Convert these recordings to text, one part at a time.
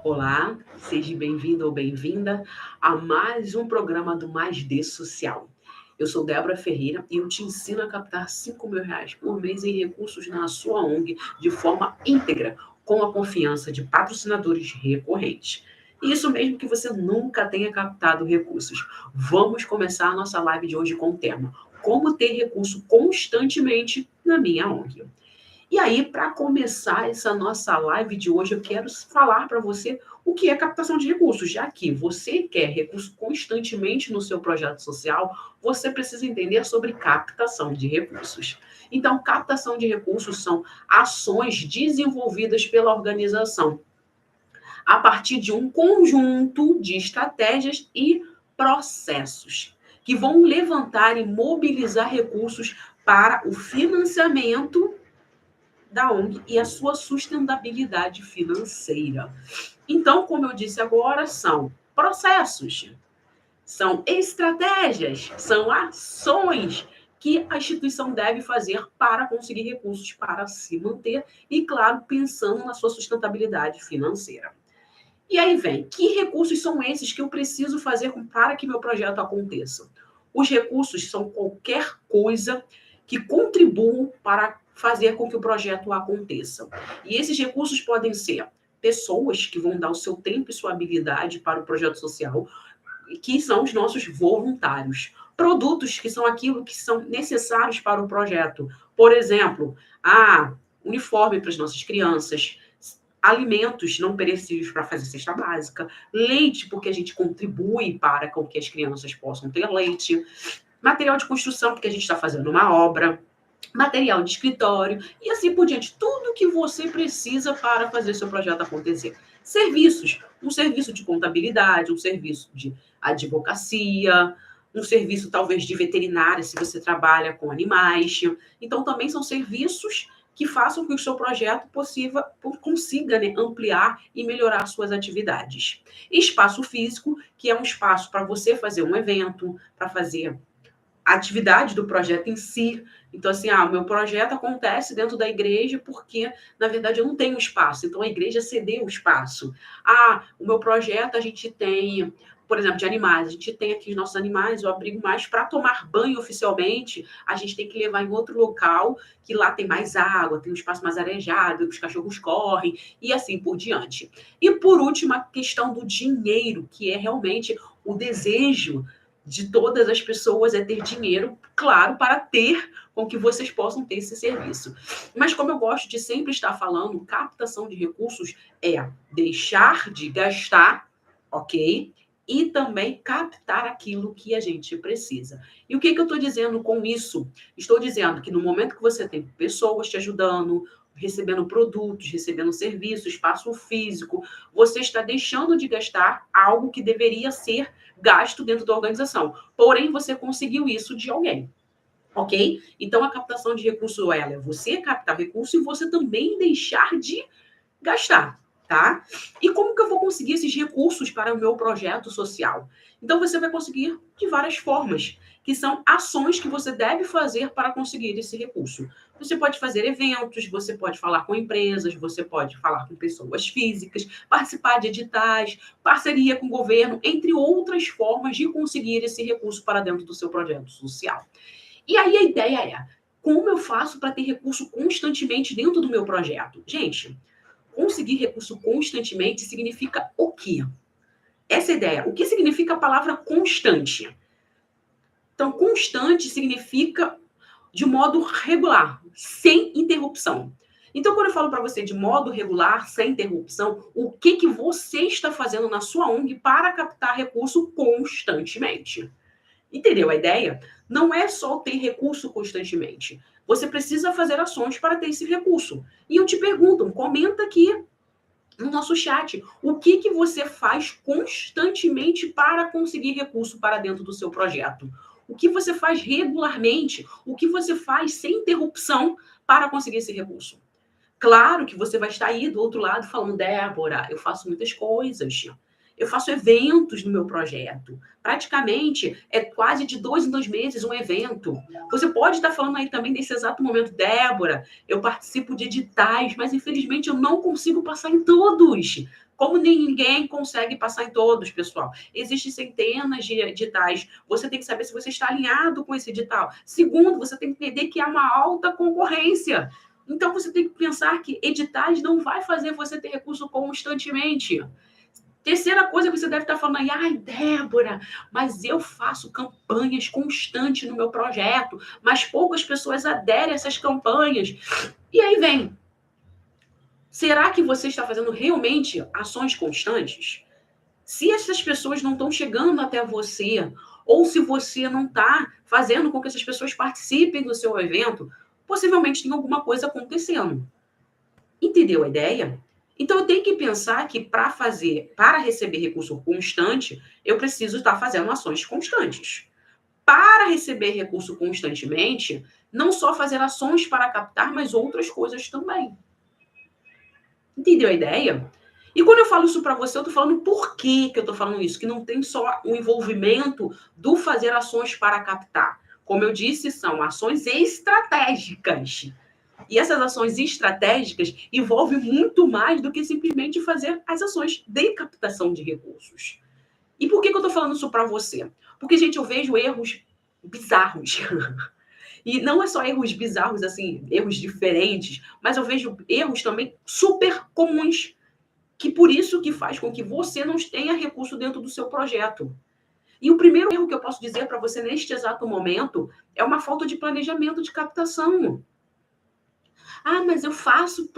Olá, seja bem-vindo ou bem-vinda a mais um programa do Mais D Social. Eu sou Débora Ferreira e eu te ensino a captar R$ 5.000 por mês em recursos na sua ONG de forma íntegra, com a confiança de patrocinadores recorrentes. Isso mesmo que você nunca tenha captado recursos. Vamos começar a nossa live de hoje com o tema: Como ter recurso constantemente na minha ONG. E aí, para começar essa nossa live de hoje, eu quero falar para você o que é captação de recursos. Já que você quer recurso constantemente no seu projeto social, você precisa entender sobre captação de recursos. Então, captação de recursos são ações desenvolvidas pela organização a partir de um conjunto de estratégias e processos que vão levantar e mobilizar recursos para o financiamento da ONG e a sua sustentabilidade financeira. Então, como eu disse agora, são processos, são estratégias, são ações que a instituição deve fazer para conseguir recursos para se manter e, claro, pensando na sua sustentabilidade financeira. E aí vem, que recursos são esses que eu preciso fazer para que meu projeto aconteça? Os recursos são qualquer coisa que contribuam para fazer com que o projeto aconteça. E esses recursos podem ser pessoas que vão dar o seu tempo e sua habilidade para o projeto social, que são os nossos voluntários. Produtos que são aquilo que são necessários para o projeto. Por exemplo, uniforme para as nossas crianças, alimentos não perecíveis para fazer cesta básica, leite, porque a gente contribui para com que as crianças possam ter leite, material de construção, porque a gente está fazendo uma obra, material de escritório e assim por diante. Tudo que você precisa para fazer seu projeto acontecer. Serviços, um serviço de contabilidade, um serviço de advocacia, um serviço talvez de veterinária, se você trabalha com animais. Então, também são serviços que façam que o seu projeto consiga, né, ampliar e melhorar suas atividades. Espaço físico, que é um espaço para você fazer um evento, para fazer a atividade do projeto em si. Então, assim, o meu projeto acontece dentro da igreja porque, na verdade, eu não tenho espaço. Então, a igreja cedeu o espaço. O meu projeto, a gente tem, por exemplo, de animais. A gente tem aqui os nossos animais, o abrigo mais para tomar banho oficialmente. A gente tem que levar em outro local, que lá tem mais água, tem um espaço mais arejado, os cachorros correm, e assim por diante. E, por último, a questão do dinheiro, que é realmente o desejo de todas as pessoas é ter dinheiro, claro, para ter com que vocês possam ter esse serviço. Mas como eu gosto de sempre estar falando, captação de recursos é deixar de gastar, ok? E também captar aquilo que a gente precisa. E o que eu estou dizendo com isso? Estou dizendo que no momento que você tem pessoas te ajudando, recebendo produtos, recebendo serviços, espaço físico, você está deixando de gastar algo que deveria ser gasto dentro da organização. Porém, você conseguiu isso de alguém. Ok? Então, a captação de recurso é você captar recurso e você também deixar de gastar, tá? E como que eu vou conseguir esses recursos para o meu projeto social? Então, você vai conseguir de várias formas, que são ações que você deve fazer para conseguir esse recurso. Você pode fazer eventos, você pode falar com empresas, você pode falar com pessoas físicas, participar de editais, parceria com o governo, entre outras formas de conseguir esse recurso para dentro do seu projeto social. E aí a ideia é, como eu faço para ter recurso constantemente dentro do meu projeto? Gente, conseguir recurso constantemente significa o quê? Essa é a ideia. O que significa a palavra constante? Então, constante significa de modo regular, sem interrupção. Então, quando eu falo para você de modo regular, sem interrupção, o que você está fazendo na sua ONG para captar recurso constantemente? Entendeu a ideia? Não é só ter recurso constantemente. Você precisa fazer ações para ter esse recurso. E eu te pergunto, comenta aqui no nosso chat, o que você faz constantemente para conseguir recurso para dentro do seu projeto? O que você faz regularmente? O que você faz sem interrupção para conseguir esse recurso? Claro que você vai estar aí do outro lado falando, Débora, eu faço muitas coisas. Eu faço eventos no meu projeto. Praticamente, é quase de 2 em 2 meses um evento. Você pode estar falando aí também nesse exato momento, Débora, eu participo de editais, mas infelizmente eu não consigo passar em todos. Como ninguém consegue passar em todos, pessoal. Existem centenas de editais. Você tem que saber se você está alinhado com esse edital. Segundo, você tem que entender que há uma alta concorrência. Então, você tem que pensar que editais não vai fazer você ter recurso constantemente. Terceira coisa que você deve estar falando aí, ai, Débora, mas eu faço campanhas constantes no meu projeto, mas poucas pessoas aderem a essas campanhas. E aí vem, será que você está fazendo realmente ações constantes? Se essas pessoas não estão chegando até você, ou se você não está fazendo com que essas pessoas participem do seu evento, possivelmente tem alguma coisa acontecendo. Entendeu a ideia? Então eu tenho que pensar que para receber recurso constante, eu preciso estar fazendo ações constantes. Para receber recurso constantemente, não só fazer ações para captar, mas outras coisas também. Entendeu a ideia? E quando eu falo isso para você, eu estou falando por que eu estou falando isso? Que não tem só o envolvimento do fazer ações para captar. Como eu disse, são ações estratégicas. E essas ações estratégicas envolvem muito mais do que simplesmente fazer as ações de captação de recursos. E por que eu estou falando isso para você? Porque, gente, eu vejo erros bizarros. E não é só erros bizarros, assim, erros diferentes, mas eu vejo erros também super comuns, que por isso que faz com que você não tenha recurso dentro do seu projeto. E o primeiro erro que eu posso dizer para você neste exato momento é uma falta de planejamento de captação. Ah, mas eu faço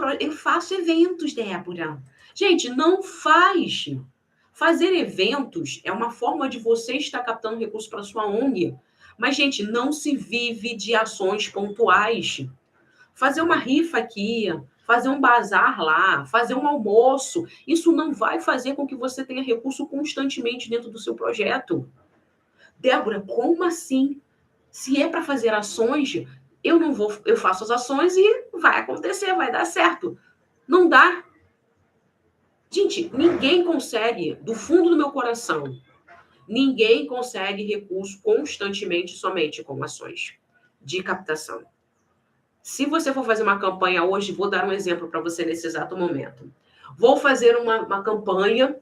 eventos, Débora. Gente, não faz. Fazer eventos é uma forma de você estar captando recursos para sua ONG. Mas, gente, não se vive de ações pontuais. Fazer uma rifa aqui, fazer um bazar lá, fazer um almoço, isso não vai fazer com que você tenha recurso constantemente dentro do seu projeto. Débora, como assim? Se é para fazer ações, eu faço as ações e vai acontecer, vai dar certo. Não dá. Gente, ninguém consegue, do fundo do meu coração, ninguém consegue recurso constantemente somente com ações de captação. Se você for fazer uma campanha hoje, vou dar um exemplo para você nesse exato momento. Vou fazer uma campanha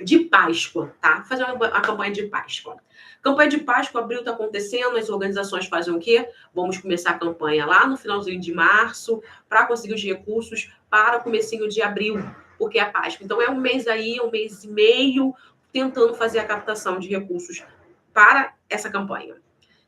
de Páscoa, tá? Fazer uma campanha de Páscoa. Campanha de Páscoa, abril está acontecendo, as organizações fazem o quê? Vamos começar a campanha lá no finalzinho de março, para conseguir os recursos para o comecinho de abril, porque é a Páscoa. Então, é um mês aí, um mês e meio, tentando fazer a captação de recursos para essa campanha.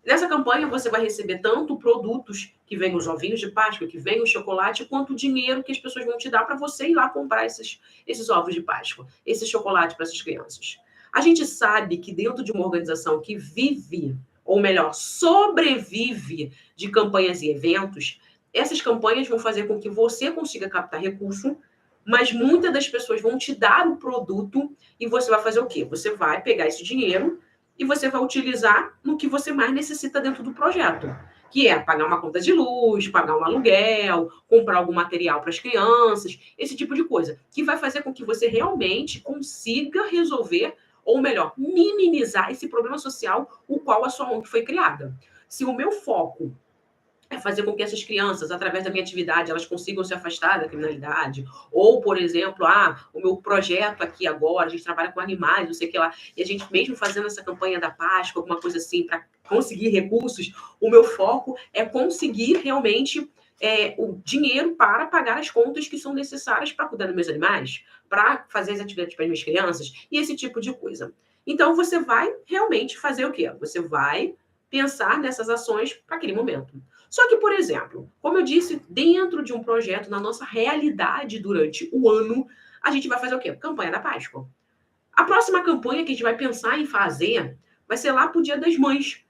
Nessa campanha, você vai receber tanto produtos que vêm os ovinhos de Páscoa, que vem o chocolate, quanto o dinheiro que as pessoas vão te dar para você ir lá comprar esses ovos de Páscoa, esse chocolate para essas crianças. A gente sabe que dentro de uma organização que vive, ou melhor, sobrevive de campanhas e eventos, essas campanhas vão fazer com que você consiga captar recurso, mas muitas das pessoas vão te dar o produto e você vai fazer o quê? Você vai pegar esse dinheiro e você vai utilizar no que você mais necessita dentro do projeto, que é pagar uma conta de luz, pagar um aluguel, comprar algum material para as crianças, esse tipo de coisa, que vai fazer com que você realmente consiga resolver, ou melhor, minimizar esse problema social o qual a sua ONG foi criada. Se o meu foco é fazer com que essas crianças, através da minha atividade, elas consigam se afastar da criminalidade. Ou, por exemplo, o meu projeto aqui agora, a gente trabalha com animais, não sei o que lá, e a gente mesmo fazendo essa campanha da Páscoa, alguma coisa assim, para conseguir recursos, o meu foco é conseguir realmente o dinheiro para pagar as contas que são necessárias para cuidar dos meus animais, para fazer as atividades para as minhas crianças, e esse tipo de coisa. Então, você vai realmente fazer o quê? Você vai pensar nessas ações para aquele momento. Só que, por exemplo, como eu disse, dentro de um projeto, na nossa realidade durante o ano, a gente vai fazer o quê? Campanha da Páscoa. A próxima campanha que a gente vai pensar em fazer vai ser lá para o Dia das Mães.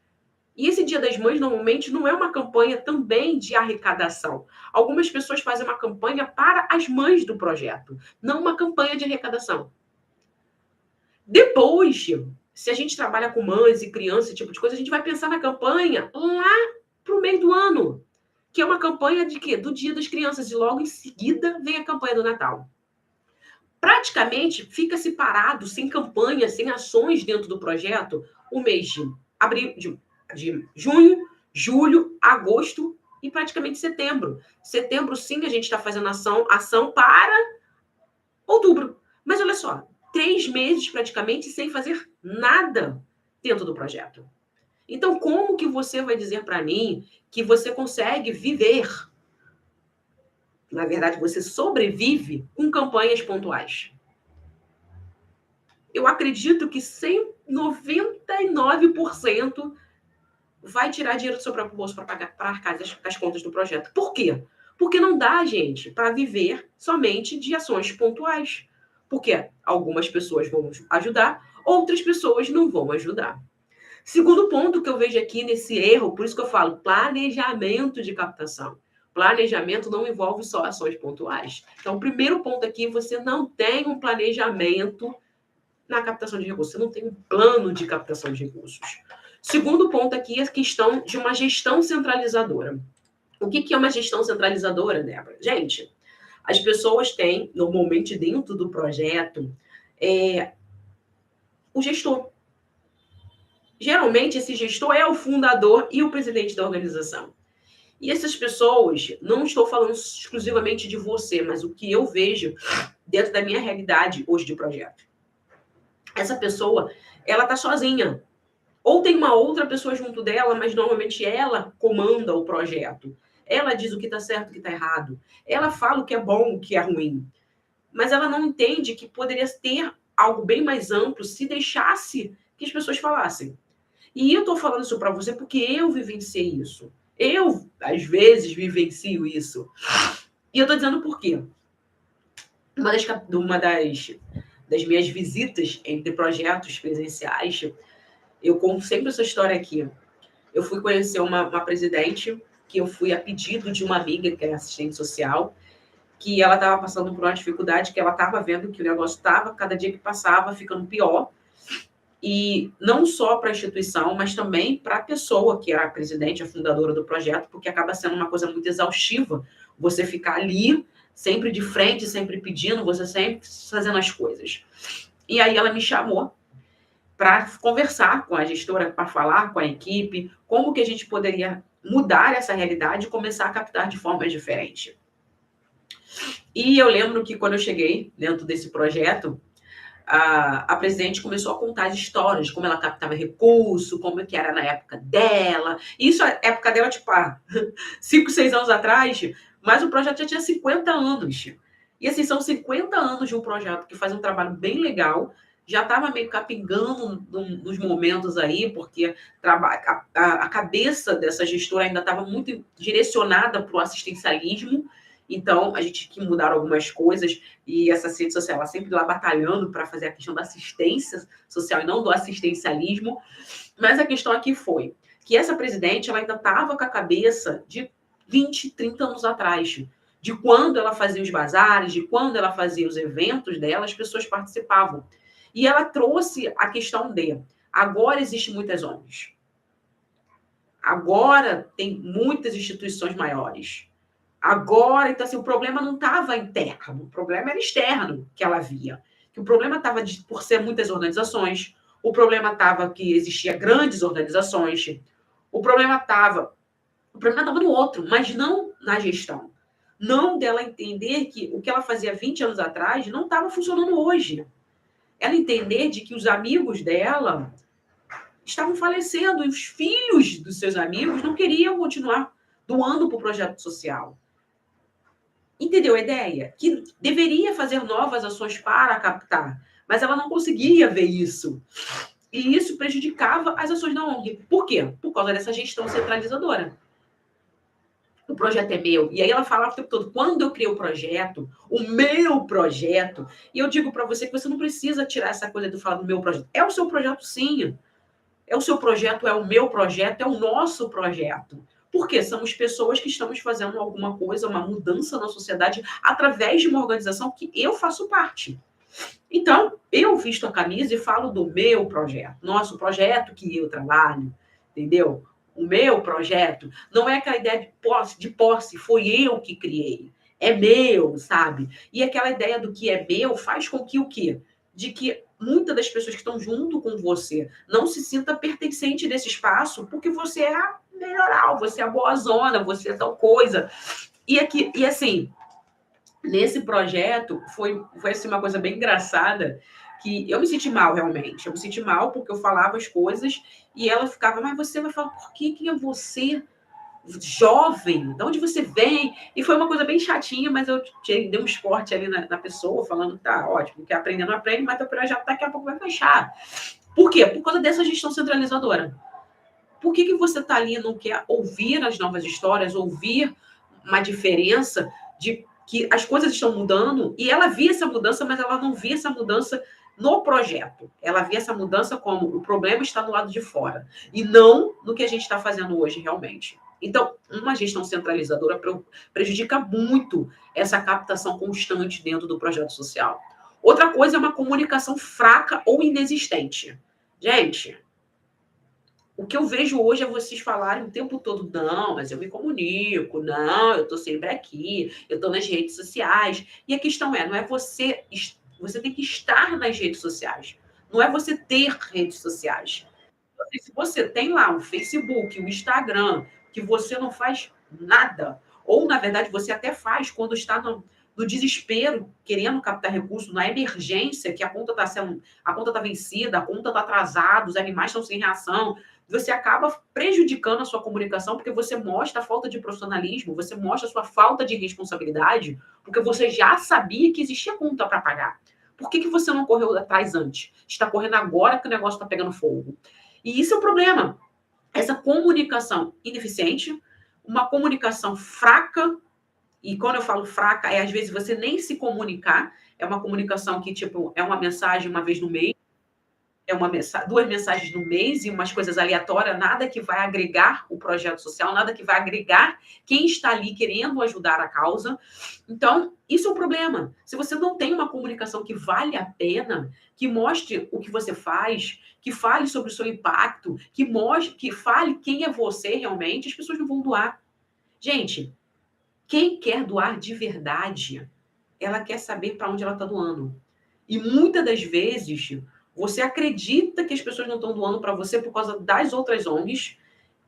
E esse Dia das Mães, normalmente, não é uma campanha também de arrecadação. Algumas pessoas fazem uma campanha para as mães do projeto, não uma campanha de arrecadação. Depois, se a gente trabalha com mães e crianças, esse tipo de coisa, a gente vai pensar na campanha lá para o meio do ano, que é uma campanha de quê? Do Dia das Crianças, e logo em seguida vem a campanha do Natal. Praticamente fica separado, sem campanha, sem ações dentro do projeto, o mês de abril, de junho, julho, agosto e praticamente setembro. Setembro, sim, a gente está fazendo ação para outubro. Mas só, 3 meses praticamente sem fazer nada dentro do projeto. Então, como que você vai dizer para mim que você consegue viver? Na verdade, você sobrevive com campanhas pontuais. Eu acredito que 99% vai tirar dinheiro do seu próprio bolso para pagar para arcar as contas do projeto. Por quê? Porque não dá, gente, para viver somente de ações pontuais. Porque algumas pessoas vão ajudar, outras pessoas não vão ajudar. Segundo ponto que eu vejo aqui nesse erro, por isso que eu falo planejamento de captação. Planejamento não envolve só ações pontuais. Então, o primeiro ponto aqui, você não tem um planejamento na captação de recursos. Você não tem um plano de captação de recursos. Segundo ponto aqui é a questão de uma gestão centralizadora. O que é uma gestão centralizadora, Débora? Gente, as pessoas têm, normalmente dentro do projeto, o gestor. Geralmente, esse gestor é o fundador e o presidente da organização. E essas pessoas, não estou falando exclusivamente de você, mas o que eu vejo dentro da minha realidade hoje de projeto. Essa pessoa, ela está sozinha. Ou tem uma outra pessoa junto dela, mas normalmente ela comanda o projeto. Ela diz o que está certo e o que está errado. Ela fala o que é bom, o que é ruim. Mas ela não entende que poderia ter algo bem mais amplo se deixasse que as pessoas falassem. E eu estou falando isso para você porque eu vivenciei isso. Eu, às vezes, vivencio isso. E eu estou dizendo por quê. Uma das minhas visitas entre projetos presenciais, eu conto sempre essa história aqui. Eu fui conhecer uma presidente, que eu fui a pedido de uma amiga, que é assistente social, que ela estava passando por uma dificuldade, que ela estava vendo que o negócio estava, cada dia que passava, ficando pior. E não só para a instituição, mas também para a pessoa que era a presidente, a fundadora do projeto, porque acaba sendo uma coisa muito exaustiva você ficar ali, sempre de frente, sempre pedindo, você sempre fazendo as coisas. E aí ela me chamou para conversar com a gestora, para falar com a equipe, como que a gente poderia mudar essa realidade e começar a captar de forma diferente. E eu lembro que quando eu cheguei dentro desse projeto, a presidente começou a contar as histórias, como ela captava recurso, como que era na época dela. Isso, a época dela, tipo, 5, 6 anos atrás, mas o projeto já tinha 50 anos. E assim, são 50 anos de um projeto que faz um trabalho bem legal, já estava meio capingando nos momentos aí, porque a cabeça dessa gestora ainda estava muito direcionada para o assistencialismo. Então, a gente tinha que mudar algumas coisas, e essa rede social, ela sempre lá batalhando para fazer a questão da assistência social e não do assistencialismo. Mas a questão aqui foi que essa presidente, ela ainda estava com a cabeça de 20, 30 anos atrás, de quando ela fazia os bazares, de quando ela fazia os eventos dela, as pessoas participavam. E ela trouxe a questão de, agora existem muitas ONGs. Agora tem muitas instituições maiores. Agora, então, assim, o problema não estava interno, o problema era externo que ela via. Que o problema estava por ser muitas organizações, o problema estava que existia grandes organizações, o problema estava no outro, mas não na gestão. Não dela entender que o que ela fazia 20 anos atrás não estava funcionando hoje. Ela entender de que os amigos dela estavam falecendo e os filhos dos seus amigos não queriam continuar doando para o projeto social. Entendeu a ideia? Que deveria fazer novas ações para captar, mas ela não conseguia ver isso. E isso prejudicava as ações da ONG. Por quê? Por causa dessa gestão centralizadora. O projeto é meu. E aí ela falava o tempo todo, quando eu criei o meu projeto, e eu digo para você que você não precisa tirar essa coisa de falar do meu projeto. É o seu projeto, sim. É o seu projeto, é o meu projeto, é o nosso projeto. Porque somos pessoas que estamos fazendo alguma coisa, uma mudança na sociedade, através de uma organização que eu faço parte. Então, eu visto a camisa e falo do meu projeto. Nosso projeto que eu trabalho, entendeu? O meu projeto. Não é aquela ideia de posse, foi eu que criei. É meu, sabe? E aquela ideia do que é meu faz com que o quê? De que muitas das pessoas que estão junto com você não se sinta pertencente desse espaço, porque você é a melhoral, você é a boa zona, você é tal coisa. E assim, nesse projeto, foi assim, uma coisa bem engraçada, que eu me senti mal, realmente. Eu me senti mal porque eu falava as coisas e ela ficava, mas você vai falar, por que quem é você? Jovem, de onde você vem? E foi uma coisa bem chatinha, mas eu dei um esporte ali na pessoa, falando, tá, ótimo, que aprender não aprende, mas teu projeto daqui a pouco vai fechar. Por quê? Por causa dessa gestão centralizadora. Por que você está ali e não quer ouvir as novas histórias, ouvir uma diferença de que as coisas estão mudando, e ela via essa mudança, mas ela não via essa mudança no projeto. Ela via essa mudança como o problema está do lado de fora, e não no que a gente está fazendo hoje realmente. Então, uma gestão centralizadora prejudica muito essa captação constante dentro do projeto social. Outra coisa é uma comunicação fraca ou inexistente. Gente, o que eu vejo hoje é vocês falarem o tempo todo, não, mas eu me comunico, não, eu estou sempre aqui, eu estou nas redes sociais. E a questão é, não é você tem que estar nas redes sociais, não é você ter redes sociais. Se você tem lá o Facebook, o Instagram, que você não faz nada, ou na verdade você até faz quando está no desespero, querendo captar recursos, na emergência, que a conta está vencida, a conta está atrasada, os animais estão sem reação, você acaba prejudicando a sua comunicação, porque você mostra a falta de profissionalismo, você mostra a sua falta de responsabilidade, porque você já sabia que existia conta para pagar. Por que você não correu atrás antes? Está correndo agora que o negócio está pegando fogo. E isso é o problema. Essa comunicação ineficiente, uma comunicação fraca, e quando eu falo fraca, às vezes você nem se comunicar, é uma comunicação que, tipo, é uma mensagem uma vez no mês, é duas mensagens no mês e umas coisas aleatórias, nada que vai agregar o projeto social, nada que vai agregar quem está ali querendo ajudar a causa. Então, isso é o problema. Se você não tem uma comunicação que vale a pena, que mostre o que você faz, que fale sobre o seu impacto, que fale quem é você realmente, as pessoas não vão doar. Gente, quem quer doar de verdade, ela quer saber para onde ela está doando. E muitas das vezes você acredita que as pessoas não estão doando para você por causa das outras ONGs,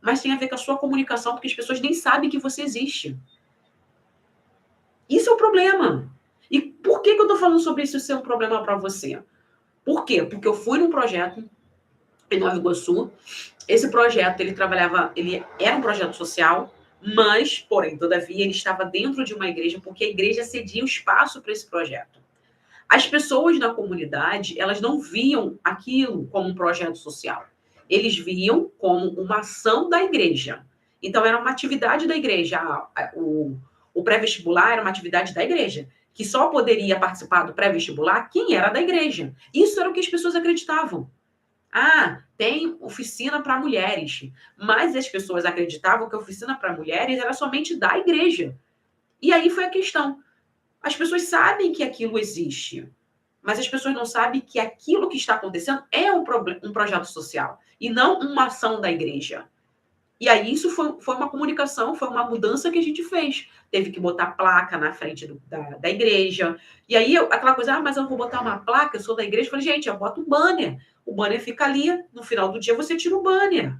mas tem a ver com a sua comunicação, porque as pessoas nem sabem que você existe. Isso é o problema. E por que eu estou falando sobre isso ser um problema para você? Por quê? Porque eu fui num projeto em Nova Iguaçu. Esse projeto, ele era um projeto social, mas, porém, todavia, ele estava dentro de uma igreja, porque a igreja cedia o espaço para esse projeto. As pessoas na comunidade, elas não viam aquilo como um projeto social. Eles viam como uma ação da igreja. Então, era uma atividade da igreja. O pré-vestibular era uma atividade da igreja, que só poderia participar do pré-vestibular quem era da igreja. Isso era o que as pessoas acreditavam. Ah, tem oficina para mulheres. Mas as pessoas acreditavam que a oficina para mulheres era somente da igreja. E aí foi a questão. As pessoas sabem que aquilo existe, mas as pessoas não sabem que aquilo que está acontecendo é um projeto social e não uma ação da igreja. E aí isso foi uma comunicação, foi uma mudança que a gente fez. Teve que botar placa na frente da igreja. E aí aquela coisa, mas eu não vou botar uma placa, eu sou da igreja. Eu falei, gente, eu boto um banner. O banner fica ali, no final do dia você tira o banner.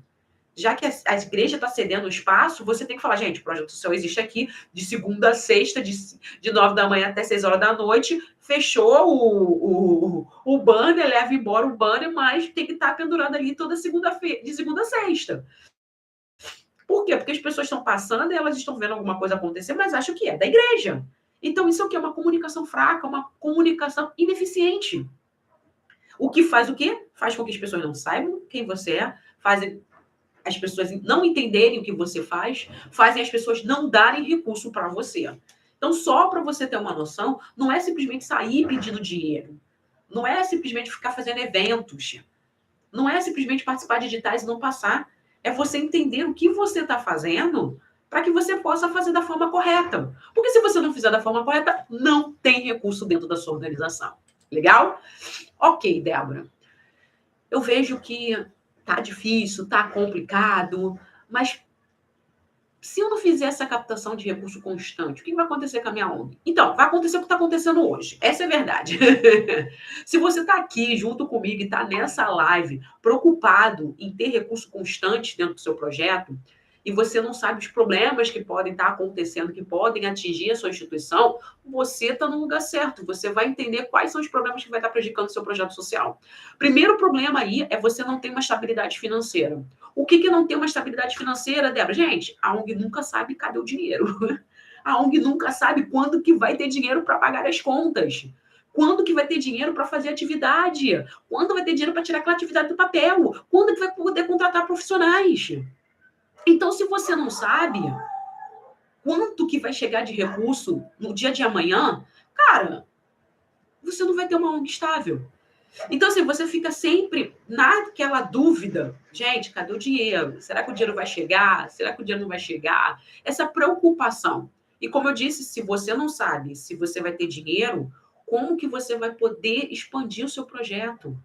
Já que a igreja está cedendo o espaço, você tem que falar, gente, o projeto social existe aqui de segunda a sexta, de 9 da manhã até 6 horas da noite, fechou o banner, leva embora o banner, mas tem que estar pendurado ali toda segunda-feira, de segunda a sexta. Por quê? Porque as pessoas estão passando e elas estão vendo alguma coisa acontecer, mas acham que é da igreja. Então, isso aqui é uma comunicação fraca, uma comunicação ineficiente. O que faz o quê? Faz com que as pessoas não saibam quem você é, fazem as pessoas não entenderem o que você faz, fazem as pessoas não darem recurso para você. Então, só para você ter uma noção, não é simplesmente sair pedindo dinheiro. Não é simplesmente ficar fazendo eventos. Não é simplesmente participar de editais e não passar. É você entender o que você está fazendo para que você possa fazer da forma correta. Porque se você não fizer da forma correta, não tem recurso dentro da sua organização. Legal? Ok, Débora. Eu vejo que tá difícil, tá complicado, mas se eu não fizer essa captação de recurso constante, o que vai acontecer com a minha ONG? Então, vai acontecer o que está acontecendo hoje. Essa é a verdade. Se você está aqui junto comigo e está nessa live preocupado em ter recurso constante dentro do seu projeto, e você não sabe os problemas que podem estar acontecendo, que podem atingir a sua instituição, você está no lugar certo. Você vai entender quais são os problemas que vai estar prejudicando o seu projeto social. Primeiro problema aí é você não ter uma estabilidade financeira. O que não tem uma estabilidade financeira, Débora? Gente, a ONG nunca sabe cadê o dinheiro. A ONG nunca sabe quando que vai ter dinheiro para pagar as contas. Quando que vai ter dinheiro para fazer atividade? Quando vai ter dinheiro para tirar aquela atividade do papel? Quando que vai poder contratar profissionais? Então, se você não sabe quanto que vai chegar de recurso no dia de amanhã, cara, você não vai ter uma ONG estável. Então, assim, você fica sempre naquela dúvida. Gente, cadê o dinheiro? Será que o dinheiro vai chegar? Será que o dinheiro não vai chegar? Essa preocupação. E como eu disse, se você não sabe se você vai ter dinheiro, como que você vai poder expandir o seu projeto?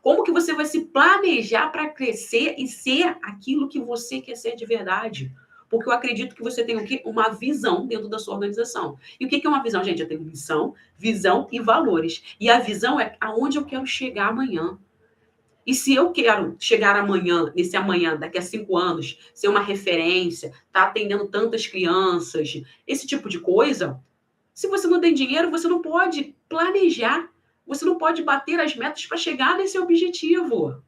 Como que você vai se planejar para crescer e ser aquilo que você quer ser de verdade? Porque eu acredito que você tem o quê? Uma visão dentro da sua organização. E o que é uma visão, gente? Eu tenho missão, visão e valores. E a visão é aonde eu quero chegar amanhã. E se eu quero chegar amanhã, nesse amanhã, daqui a 5 anos, ser uma referência, tá atendendo tantas crianças, esse tipo de coisa, se você não tem dinheiro, você não pode planejar. Você não pode bater as metas para chegar nesse objetivo.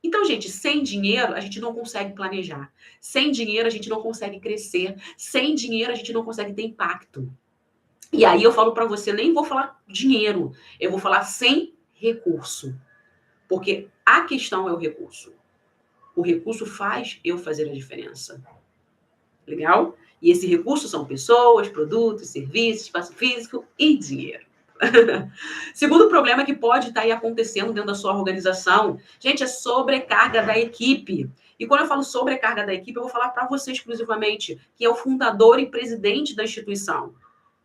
Então, gente, sem dinheiro, a gente não consegue planejar. Sem dinheiro, a gente não consegue crescer. Sem dinheiro, a gente não consegue ter impacto. E aí eu falo para você, nem vou falar dinheiro, eu vou falar sem recurso. Porque a questão é o recurso. O recurso faz eu fazer a diferença. Legal? E esse recurso são pessoas, produtos, serviços, espaço físico e dinheiro. Segundo problema que pode estar aí acontecendo dentro da sua organização, gente, é sobrecarga da equipe. E quando eu falo sobrecarga da equipe, eu vou falar para você exclusivamente, que é o fundador e presidente da instituição.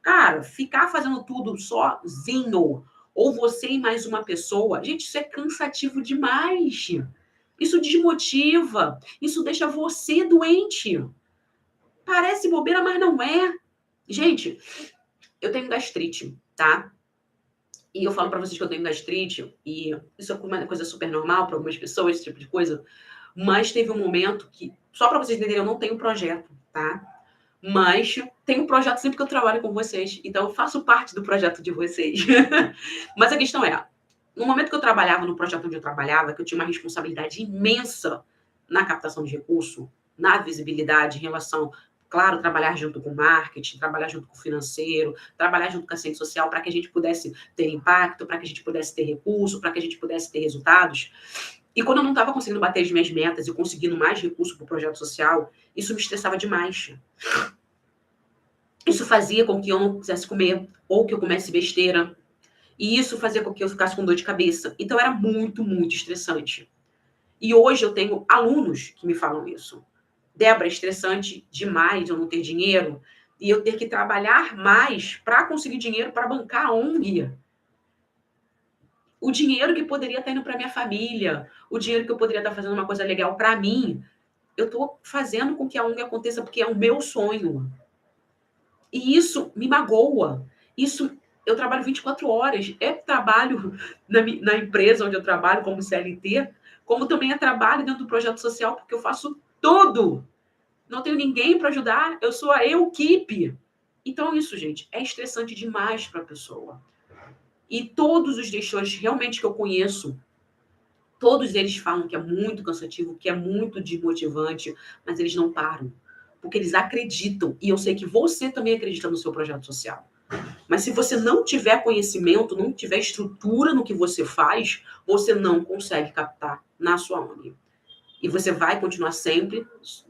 Cara, ficar fazendo tudo sozinho, ou você e mais uma pessoa, gente, isso é cansativo demais. Isso desmotiva, isso deixa você doente. Parece bobeira, mas não é. Gente, eu tenho gastrite, tá? E eu falo para vocês que eu tenho gastrite, e isso é uma coisa super normal para algumas pessoas, esse tipo de coisa. Mas teve um momento que, só para vocês entenderem, eu não tenho projeto, tá? Mas tenho um projeto sempre que eu trabalho com vocês. Então, eu faço parte do projeto de vocês. Mas a questão é, no momento que eu trabalhava no projeto onde eu trabalhava, que eu tinha uma responsabilidade imensa na captação de recurso, na visibilidade em relação, claro, trabalhar junto com o marketing, trabalhar junto com o financeiro, trabalhar junto com a ciência social para que a gente pudesse ter impacto, para que a gente pudesse ter recurso, para que a gente pudesse ter resultados. E quando eu não estava conseguindo bater as minhas metas e conseguindo mais recurso para o projeto social, isso me estressava demais. Isso fazia com que eu não quisesse comer, ou que eu comesse besteira. E isso fazia com que eu ficasse com dor de cabeça. Então era muito, muito estressante. E hoje eu tenho alunos que me falam isso. Débora, é estressante demais eu não ter dinheiro e eu ter que trabalhar mais para conseguir dinheiro para bancar a ONG. O dinheiro que poderia estar indo para minha família, o dinheiro que eu poderia estar fazendo uma coisa legal para mim, eu estou fazendo com que a ONG aconteça porque é o meu sonho. E isso me magoa. Isso, eu trabalho 24 horas. É trabalho na empresa onde eu trabalho como CLT, como também é trabalho dentro do projeto social, porque eu faço tudo. Não tenho ninguém para ajudar, eu sou a equipe. Então, isso, gente, é estressante demais para a pessoa. E todos os gestores realmente que eu conheço, todos eles falam que é muito cansativo, que é muito desmotivante, mas eles não param. Porque eles acreditam. E eu sei que você também acredita no seu projeto social. Mas se você não tiver conhecimento, não tiver estrutura no que você faz, você não consegue captar na sua ONG. E você vai continuar sempre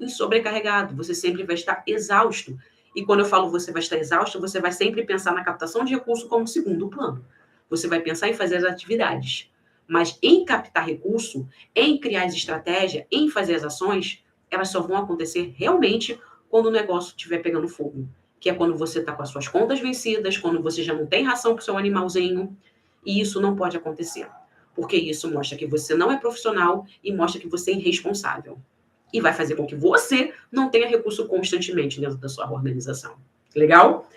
sobrecarregado, você sempre vai estar exausto. E quando eu falo você vai estar exausto, você vai sempre pensar na captação de recursos como segundo plano. Você vai pensar em fazer as atividades. Mas em captar recurso, em criar as estratégias, em fazer as ações, elas só vão acontecer realmente quando o negócio estiver pegando fogo. Que é quando você está com as suas contas vencidas, quando você já não tem ração para o seu animalzinho. E isso não pode acontecer. Porque isso mostra que você não é profissional e mostra que você é irresponsável. E vai fazer com que você não tenha recurso constantemente dentro da sua organização. Legal?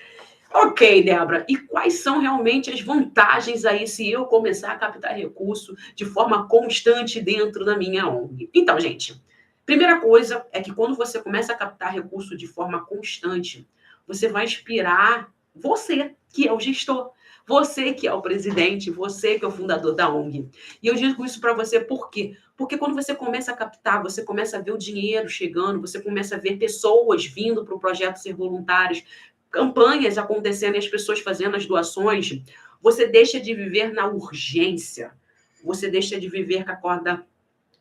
Ok, Débora. E quais são realmente as vantagens aí se eu começar a captar recurso de forma constante dentro da minha ONG? Então, gente, Primeira coisa é que quando você começa a captar recurso de forma constante, você vai inspirar você, que é o gestor, você que é o presidente, você que é o fundador da ONG. E eu digo isso para você por quê? Porque quando você começa a captar, você começa a ver o dinheiro chegando, você começa a ver pessoas vindo para o projeto ser voluntários, campanhas acontecendo e as pessoas fazendo as doações, você deixa de viver na urgência, você deixa de viver com a corda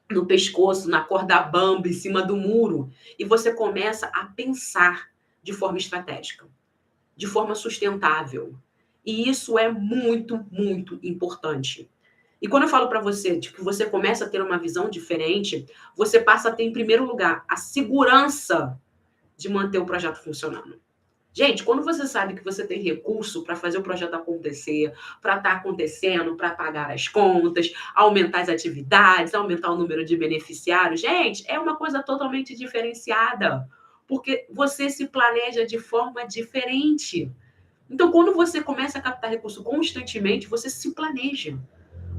no pescoço, na corda bamba, em cima do muro, e você começa a pensar de forma estratégica, de forma sustentável. E isso é muito, muito importante. E quando eu falo para você de que você começa a ter uma visão diferente, você passa a ter, em primeiro lugar, a segurança de manter o projeto funcionando. Gente, quando você sabe que você tem recurso para fazer o projeto acontecer, para estar acontecendo, para pagar as contas, aumentar as atividades, aumentar o número de beneficiários, gente, é uma coisa totalmente diferenciada, porque você se planeja de forma diferente. Então, quando você começa a captar recurso constantemente, você se planeja,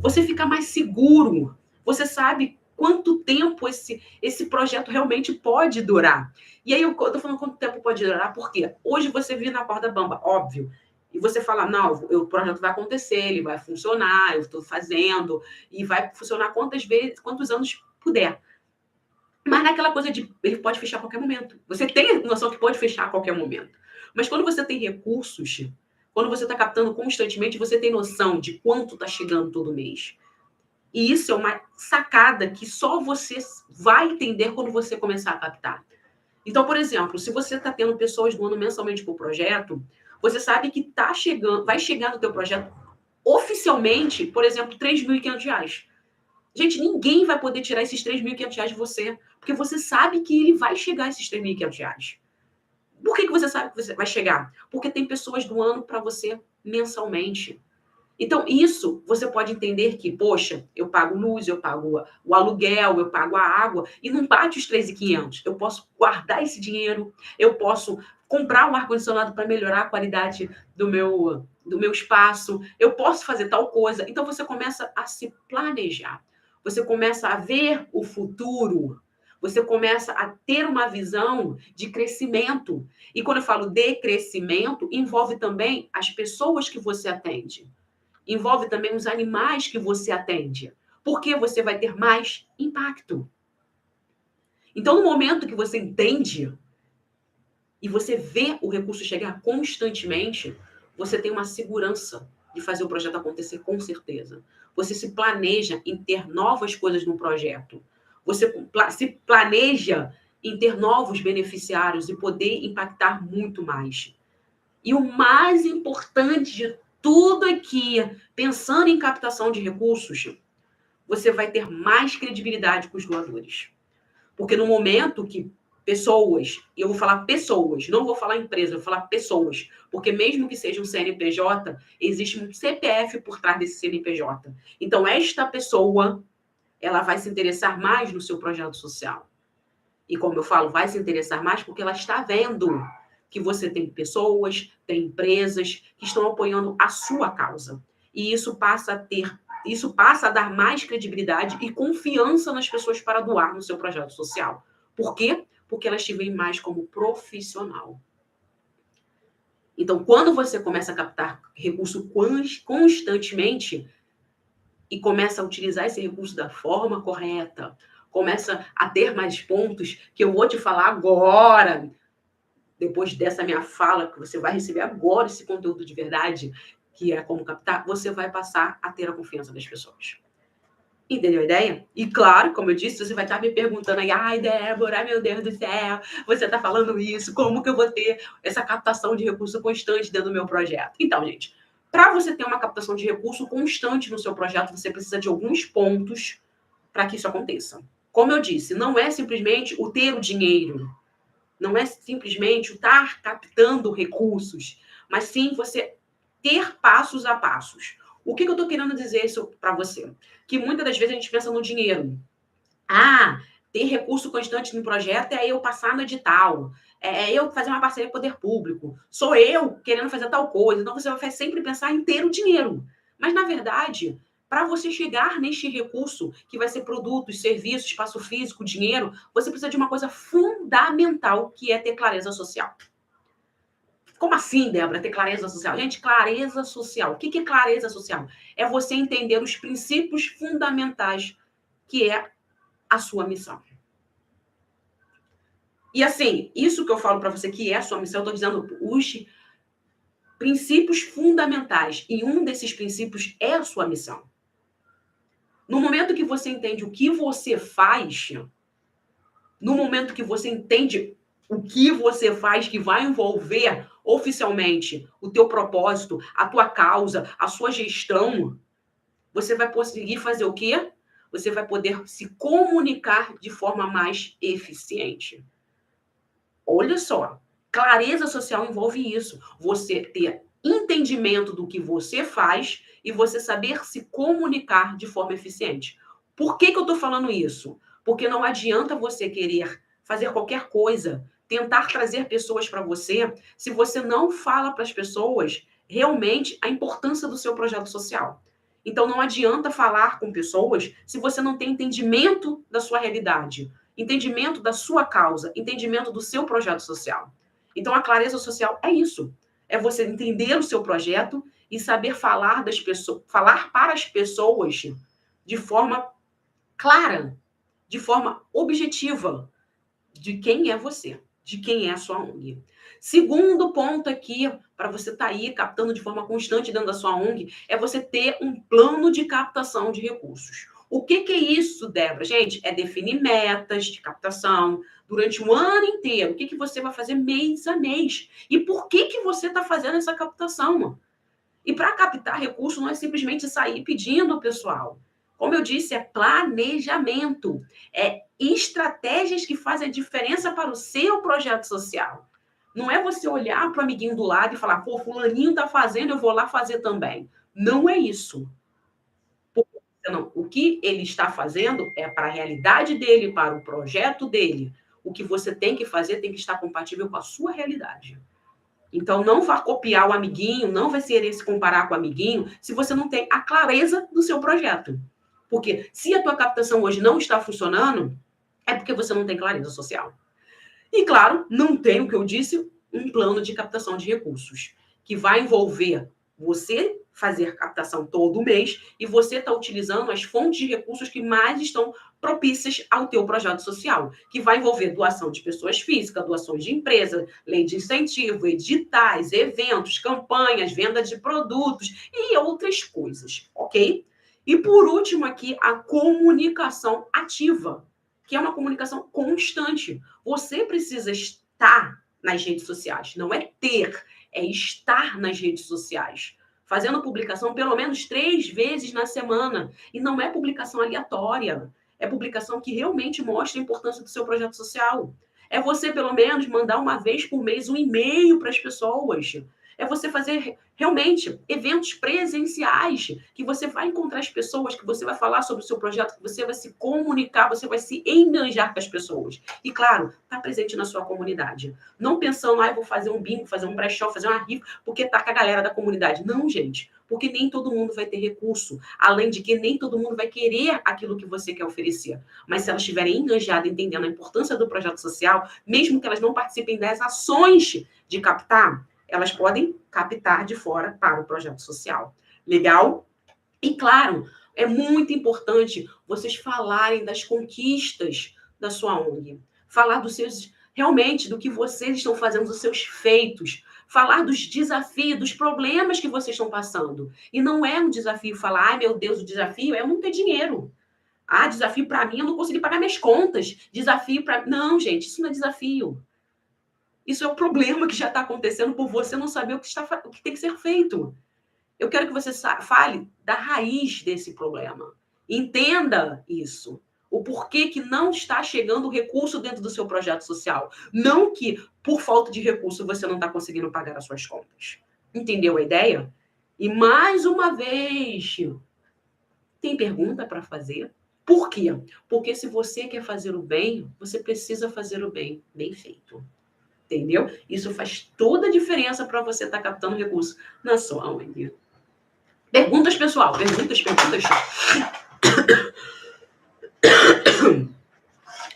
você fica mais seguro, você sabe quanto tempo esse projeto realmente pode durar. E aí eu tô falando quanto tempo pode durar, porque hoje você vive na corda bamba, óbvio, e você fala, não, o projeto vai acontecer, ele vai funcionar, eu estou fazendo, e vai funcionar quantas vezes, quantos anos puder. Mas naquela coisa de ele pode fechar a qualquer momento. Você tem a noção que pode fechar a qualquer momento. Mas quando você tem recursos, quando você está captando constantemente, você tem noção de quanto está chegando todo mês. E isso é uma sacada que só você vai entender quando você começar a captar. Então, por exemplo, se você está tendo pessoas doando mensalmente para o projeto, você sabe que tá chegando, vai chegar no teu projeto oficialmente, por exemplo, R$ 3.500. Gente, ninguém vai poder tirar esses R$ 3.500 de você, porque você sabe que ele vai chegar a esses R$ 3.500. Por que você sabe que você vai chegar? Porque tem pessoas doando para você mensalmente. Então, isso você pode entender que, poxa, eu pago luz, eu pago o aluguel, eu pago a água, e não bate os 3.500. Eu posso guardar esse dinheiro, eu posso comprar um ar-condicionado para melhorar a qualidade do meu espaço, eu posso fazer tal coisa. Então, você começa a se planejar, você começa a ver o futuro, você começa a ter uma visão de crescimento. E quando eu falo de crescimento, envolve também as pessoas que você atende. Envolve também os animais que você atende, porque você vai ter mais impacto. Então, no momento que você entende e você vê o recurso chegar constantemente, você tem uma segurança de fazer o projeto acontecer com certeza. Você se planeja em ter novas coisas no projeto. Você se planeja em ter novos beneficiários e poder impactar muito mais. E o mais importante de tudo aqui, pensando em captação de recursos, você vai ter mais credibilidade com os doadores. Porque no momento que pessoas, e eu vou falar pessoas, não vou falar empresa, vou falar pessoas, porque mesmo que seja um CNPJ, existe um CPF por trás desse CNPJ. Então, esta pessoa, ela vai se interessar mais no seu projeto social. E como eu falo, vai se interessar mais porque ela está vendo que você tem pessoas, tem empresas que estão apoiando a sua causa. E isso passa a dar mais credibilidade e confiança nas pessoas para doar no seu projeto social. Por quê? Porque elas te veem mais como profissional. Então, quando você começa a captar recurso constantemente e começa a utilizar esse recurso da forma correta, começa a ter mais pontos, que eu vou te falar agora, depois dessa minha fala, que você vai receber agora esse conteúdo de verdade, que é como captar, você vai passar a ter a confiança das pessoas. Entendeu a ideia? E claro, como eu disse, você vai estar me perguntando aí, ai, Débora, meu Deus do céu, você está falando isso, como que eu vou ter essa captação de recurso constante dentro do meu projeto? Então, gente, para você ter uma captação de recurso constante no seu projeto, você precisa de alguns pontos para que isso aconteça. Como eu disse, não é simplesmente o ter o dinheiro, não é simplesmente o estar captando recursos, mas sim você ter passos a passos. O que eu estou querendo dizer isso para você? Que muitas das vezes a gente pensa no dinheiro. Ah, ter recurso constante no projeto é eu passar no edital, é eu fazer uma parceria com o poder público, sou eu querendo fazer tal coisa. Então você vai sempre pensar em ter o dinheiro. Mas, na verdade, Para você chegar neste recurso, que vai ser produtos, serviços, espaço físico, dinheiro, você precisa de uma coisa fundamental, que é ter clareza social. Como assim, Débora, ter clareza social? Gente, clareza social. O que é clareza social? É você entender os princípios fundamentais, que é a sua missão. E assim, isso que eu falo para você que é a sua missão, eu estou dizendo os princípios fundamentais. E um desses princípios é a sua missão. No momento que você entende o que você faz, no momento que você entende o que você faz, que vai envolver oficialmente o teu propósito, a tua causa, a sua gestão, você vai conseguir fazer o quê? Você vai poder se comunicar de forma mais eficiente. Olha só, clareza social envolve isso. Você ter entendimento do que você faz e você saber se comunicar de forma eficiente. Por que eu estou falando isso? Porque não adianta você querer fazer qualquer coisa, tentar trazer pessoas para você, se você não fala para as pessoas realmente a importância do seu projeto social. Então, não adianta falar com pessoas se você não tem entendimento da sua realidade, entendimento da sua causa, entendimento do seu projeto social. Então, a clareza social é isso. É você entender o seu projeto e saber falar falar para as pessoas de forma clara, de forma objetiva, de quem é você, de quem é a sua ONG. Segundo ponto aqui, para você estar aí captando de forma constante dentro da sua ONG, é você ter um plano de captação de recursos. O que é isso, Débora? Gente, é definir metas de captação durante o ano inteiro. O que você vai fazer mês a mês? E por que você está fazendo essa captação? E para captar recurso não é simplesmente sair pedindo ao pessoal. Como eu disse, é planejamento. É estratégias que fazem a diferença para o seu projeto social. Não é você olhar para o amiguinho do lado e falar, pô, fulaninho está fazendo, eu vou lá fazer também. Não é isso. Não, o que ele está fazendo é para a realidade dele, para o projeto dele. O que você tem que fazer tem que estar compatível com a sua realidade. Então, não vá copiar o amiguinho, não vai querer se comparar com o amiguinho, se você não tem a clareza do seu projeto. Porque se a tua captação hoje não está funcionando, é porque você não tem clareza social. E, claro, não tem o que eu disse, um plano de captação de recursos, que vai envolver você fazer captação todo mês e você está utilizando as fontes de recursos que mais estão propícias ao teu projeto social, que vai envolver doação de pessoas físicas, doações de empresa, lei de incentivo, editais, eventos, campanhas, venda de produtos e outras coisas, ok? E por último aqui, a comunicação ativa, que é uma comunicação constante. Você precisa estar nas redes sociais, não é ter, é estar nas redes sociais, fazendo publicação pelo menos 3 vezes na semana. E não é publicação aleatória, é publicação que realmente mostra a importância do seu projeto social. É você, pelo menos, mandar uma vez por mês um e-mail para as pessoas. É você fazer realmente eventos presenciais, que você vai encontrar as pessoas, que você vai falar sobre o seu projeto, que você vai se comunicar, você vai se engajar com as pessoas. E, claro, tá presente na sua comunidade. Não pensando, vou fazer um bingo, fazer um brechó, fazer uma rifa, porque tá com a galera da comunidade. Não, gente, porque nem todo mundo vai ter recurso. Além de que nem todo mundo vai querer aquilo que você quer oferecer. Mas se elas estiverem enganjadas, entendendo a importância do projeto social, mesmo que elas não participem das ações de captar, elas podem captar de fora para o projeto social. Legal? E, claro, é muito importante vocês falarem das conquistas da sua ONG. Falar dos seus, realmente, do que vocês estão fazendo, dos seus feitos. Falar dos desafios, dos problemas que vocês estão passando. E não é um desafio falar, meu Deus, o desafio é eu não ter dinheiro. Desafio para mim, eu não conseguir pagar minhas contas. Desafio para... Não, gente, isso não é desafio. Isso é o problema que já está acontecendo por você não saber o que tem que ser feito. Eu quero que você fale da raiz desse problema. Entenda isso. O porquê que não está chegando recurso dentro do seu projeto social. Não que, por falta de recurso, você não está conseguindo pagar as suas contas. Entendeu a ideia? E, mais uma vez, tem pergunta para fazer? Por quê? Porque se você quer fazer o bem, você precisa fazer o bem, bem feito. Entendeu? Isso faz toda a diferença para você estar captando recurso na sua ONG. Perguntas, pessoal. Perguntas.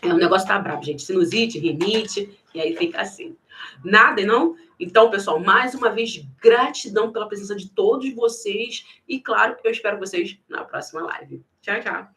O negócio tá brabo, gente. Sinusite, rinite, e aí fica assim. Nada, não? Então, pessoal, mais uma vez, gratidão pela presença de todos vocês. E, claro, eu espero vocês na próxima live. Tchau, tchau.